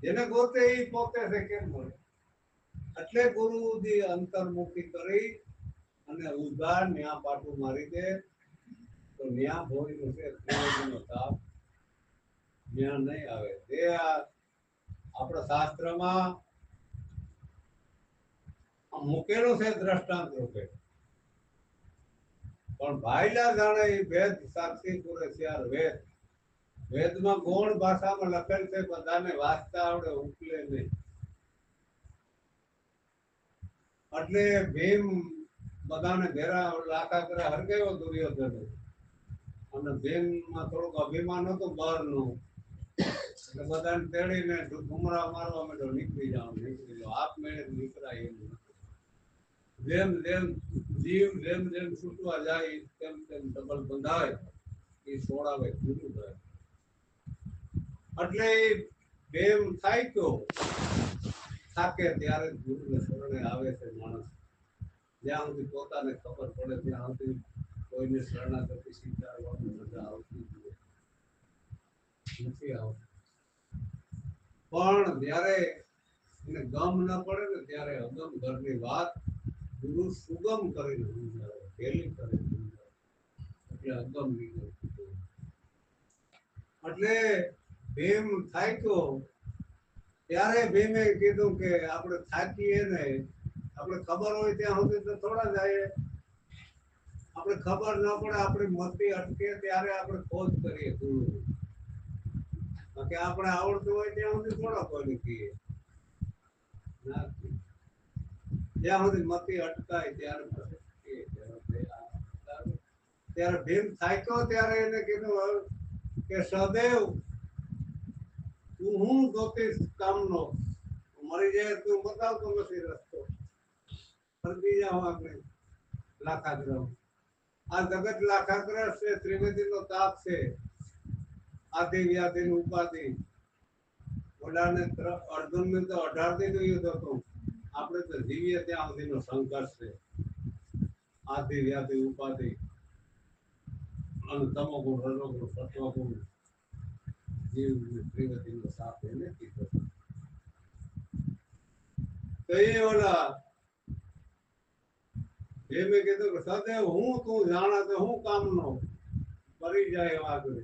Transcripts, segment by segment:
જેને ગોતે એ પોતે છે કેમ મળે? એટલે ગુરુજી અંતર્મુખી કરી અને ઉધાર ન્યા પાટું મારી દે તો ન્યા ભોયનું છે ત્રિવેદીનો તાપ ન્યા નહીં આવે. તે આપણા શાસ્ત્રમાં મૂકેલું છે દ્રષ્ટાંત રૂપે, પણ ભાઈલા જાણે એ વેદ સાક્ષી પૂરે ચાર વેદ. વેદમાં ગૌણ ભાષામાં લખેલ છે, બધાને વાંચતા આવડે, ઉકલે નહીં. એટલે ભીમ બધાને ઘેરા લાખા કરે હરગાવ્યો દુર્યોધન, અને ભીમમાં થોડુંક અભિમાન હતું બહારનું, એટલે બધાને તેડીને ઘુમરા મારવા માંડ્યો, નીકળી જાઓ આપમેળે નીકળાય એમ નથી. જેમ જેમ જીવ જેમ જેમ છૂટવા જાય તેમ તેમ ડબલ બંધાય, એ છોડાવે જુદું થાય. એટલે ભીમ થાક્યો, થાકે ત્યારે ગુરુને શરણે આવે છે માણસ. જ્યાં સુધી પોતાને ખબર પડે ત્યાં સુધી કોઈને શરણાગતિ સ્વીકારવાની મજા આવતી નથી આવતી. પણ જ્યારે એને ગમ ન પડે ને ત્યારે અગમ ઘરની વાત ગુરુ સુગમ કરીને સમજાવે, હેલી કરીને સમજાવે, એટલે અગમ નીકળે. એટલે ભીમ થાક્યો ત્યારે ભીમે કીધું કે આપણે થાકીએ ને, આપણે ખબર હોય ત્યાં સુધી તો થોડા જાય, આપણે ખબર ન પડે આપણી મતી અટકે ત્યારે આપણે ખોજ કરીએ ગુરુ. કે આપણે આવડતું હોય ત્યાં સુધી થોડા કોઈને કહીએ, જ્યાં સુધી મતી અટકાય ત્યારે ત્યારે ભીમ થાક્યો ત્યારે એને કીધું કે સદૈવ તું હું ગોતીશ કામનો, મરી જાય તું બતાવતો નથી રસ્તો, ફરતી જાઓ આપણે લાખાગ્રહ. આ જગત લાખાગ્રહ છે, ત્રિવેદીનો તાપ છે, આદિ વ્યાધિ ઉપાધિ. ઓલાને અર્જુનને તો 18 દીનું યુદ્ધ હતું, આપણે તો જીવીએ ત્યાં સુધીનો સંઘર્ષ છે. આદિ વ્યાધિ ઉપાધિ અને તમોગુણ રજોગુણ સત્વગુણ જીવ ત્રિવેદીનો તાપ એને કીધો. તો એ ઓલા ભીમે કીધું કે સદૈવ હું તું જાણે તો હું કામનો, મરી જાય એવા કરે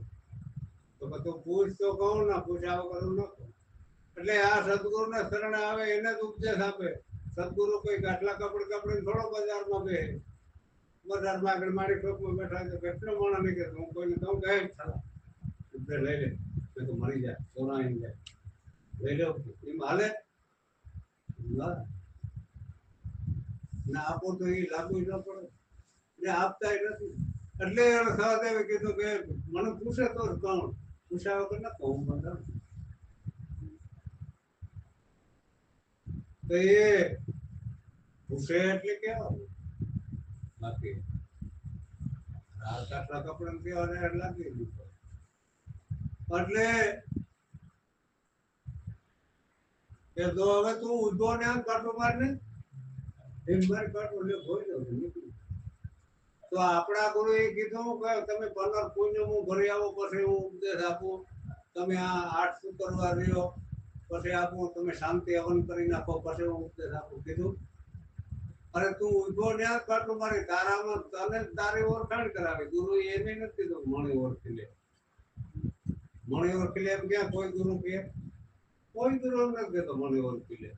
તો તું પૂછ તો કહું ને, પૂછ્યા વગર ન કહું. એટલે આ સદગુરુને શરણે આવે એને જ ઉપદેશ આપે. સદગુરુ કોઈ ગાટલા કપડ થોડો બજારમાં બે, બજારમાં આગળ મારી ચોકમાં બેઠા છે, કેટલો મોણા નહીં કે હું કોઈને કહું કહે ઉપદેશ લઈ લે, તો મરી જાય, સોનાઈ જાય, લઈ લો એમ હાલે ના આપો તો એ લાગુ ન પડે ને, આપતા નથી. એટલે સહદેવે કીધું કે મને પૂછે તો કહું, પૂછ્યા વગર ના કહું બધા. તો એ પૂછે એટલે કેવા બાકી આટલા કપડા કેવા લાગી દીધો. એટલે કે જો હવે તું ઉભો ને આમ કાઢો મારને, એમ મારી કાઢો લે ભોઈ જાવ નીકળી. તો આપણા ગુરુએ કીધું કે તમે પંદર પુણ્ય હું ભરી આવો પછી હું ઉપદેશ આપું, તમે આ 8 શુક્રવાર રહ્યો પછી આપું, તમે શાંતિ હવન કરી નાખો પછી હું ઉપદેશ આપું. કીધું અરે તું ઉભો ન્યા કાઢું મારી, તારામાં તને તારી ઓળખાણ કરાવી. ગુરુ એને નથી કીધું મણી ઓળખી લે, મણી ઓળખી લે એમ ક્યાં કોઈ ગુરુ કહે? કોઈ ગુરુ નથી કહેતો મણી ઓળખી લે,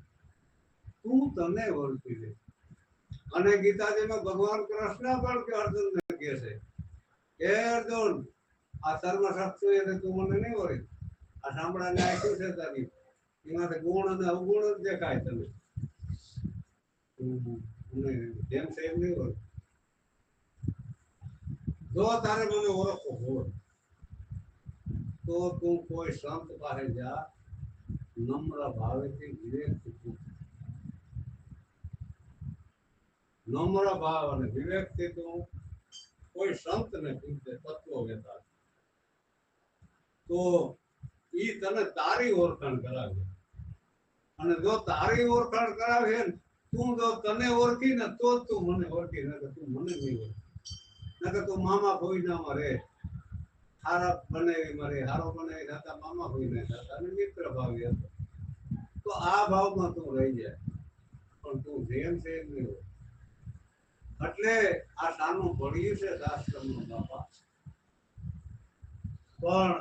તું તને ઓળખી લે. અને ગીતાજીમાં ભગવાન કૃષ્ણ પણ કે અર્જુનને કહે છે કે અર્જુન આ સર્વ શક્તિ એટલે તું મને નહીં ઓળખ, આ સાંભળાને આપ્યું છે તારી એમાંથી ગુણ અને અવગુણ જ દેખાય તને, જેમ છે એમ નહીં ઓળખ. જો તારે મને ઓળખવો હોય તો તું કોઈ સંત પાસે જા, નમ્ર ભાવેથી વિવેકથી પૂછ. નમ્ર ભાવ અને વિવેકથી તું કોઈ સંતને પૂછે, તત્વ વેતા, તો ઈ તને તારી ઓળખાણ કરાવે. અને જો તારી ઓળખાણ કરાવે ને, તું જો તને ઓળખી ને તો તું મને ઓળખી, નકર તું મને નહીં ઓળખી, નકર તું મામા ભોઈનામાં રહે, હારા બનાવી મારી હારો બનાવી થતા મામા ભાઈને થતા અને મિત્ર ભાવી હતો. તો આ ભાવમાં તું રહી જાય પણ તું જેમ છે એમ નહીં હોય. એટલે આ નાનું ભણ્યું છે શાસ્ત્રનું બાપા, પણ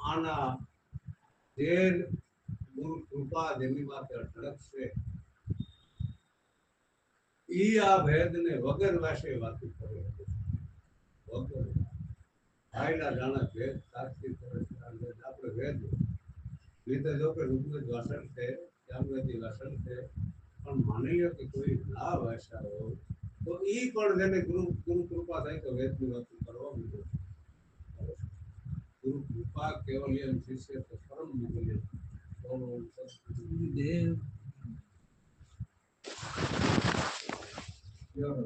આના જે ગુરુ કૃપા જેની માથે અઢળકશે ઈ આ ભેદને વગર વાસે વાતું કરે વગર આયલા જાણે ભેદ સાક્ષી કરે આપણે ભેદ રીતે જો કે ઋગ્વેદ વાસણ છે સામવેદી વાસણ છે પણ માની લો કે કોઈ ના વાસા હોય તો ઈ પણ જેને ગુરુ કૃપા થાય તો વેદની વાતો કરવા માંડે. ગુરુ કૃપા કેવલ્યમ શિષ્ય તો પરમ મૂલ્ય દેવ